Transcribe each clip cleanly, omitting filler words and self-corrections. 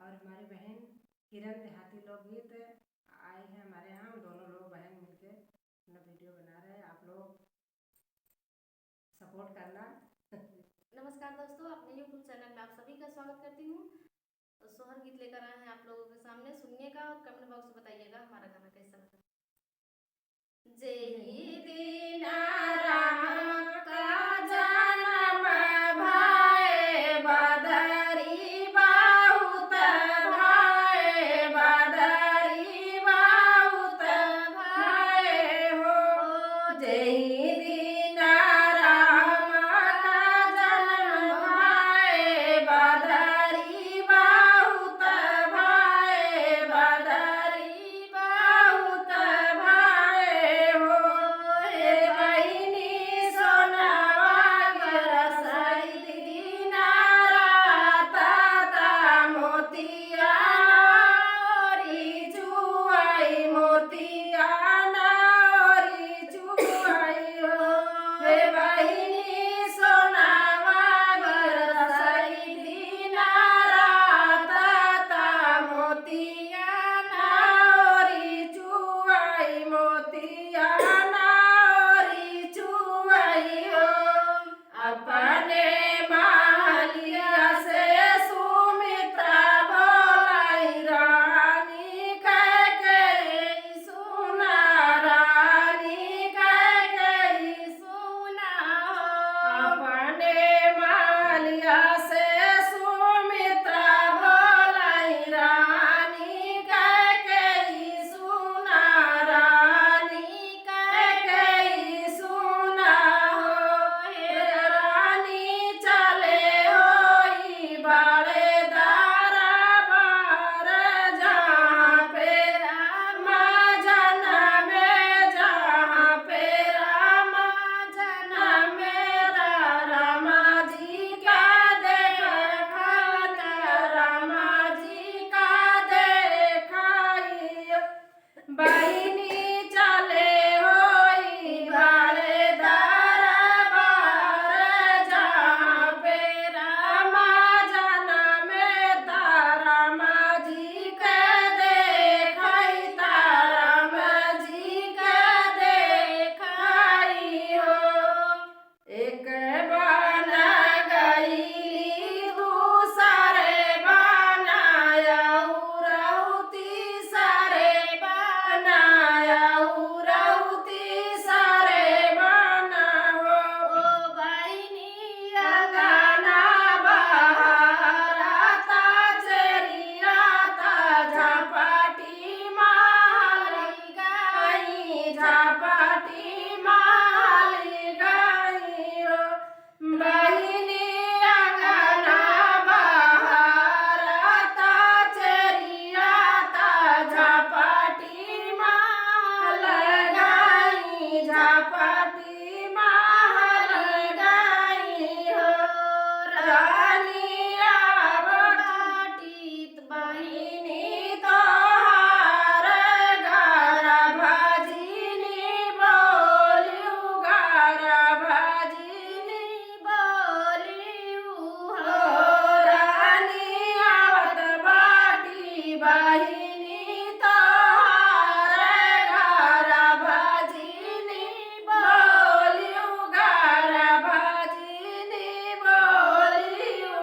और हमारी बहन किरण देहाती लोकगीत आई है हमारे यहाँ। हम दोनों लोग बहन मिलके अपना वीडियो बना रहे हैं, आप लोग सपोर्ट करना। नमस्कार दोस्तों, अपने YouTube चैनल में आप सभी का स्वागत करती हूँ। तो सोहर गीत लेकर आए हैं आप लोगों के सामने, सुनिएगा और कमेंट बॉक्स में बताइएगा हमारा गाना कैसा लगा। जय दीना राम का जन्म भाए बदरी बहुत भाए बदरी बहुत भाए हो। जय दीना राम का जन्म भाए बदरी बहुत भाए बदरी बहुत भाए हो। हे बहिनी सोनावा बरसाई दीना राता मोतिया नारी चुआई मोतिया नारी चुआई हो। हे बहिनी सोनावा बरसाई दीना राता मोतिया नारी चुआई मोतिया नारी चुआई हो। अपने मालिया से सुमित्रा बोलाई रानी कह गई सुना रानी कह गई सुना। अपने मालिया से सुमित्रा बोलाई रानी कह गई सुना रानी कह गई सुना हो। हे रानी चले होई बड़े दरबार जहाँ पे राम जन्म जहाँ पे राम जन्म राम जी का देखा राम जी का देखाई। बहिनी चले होई बड़े दरबार जहाँ पे राम जन्म राम जी के देखाई राम जी के देखाई हो। एक बन गई दूसरे बनाया उरौती सारे बनाया उरौती सारे बना हो। ओ बहिनी गाना बहाराता चरियाता झपाटी माली गई झपाटी माली गई हो। बहिनी गाना बहाराता चरियाता झपाटी माल गई झपाटी माल गई हो। रानी बाटीत बहिनी तोहार घर भजिनी बोलियू घर भजिनी बोलियू हो। रानी आवत बाटी बहिनी तोहार घर भजिनी बोलियू घर भजिनी बोलियू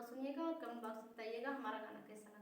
सुनिएगा और कमेंट बॉक्स में बताइएगा हमारा गाना कैसा लगा।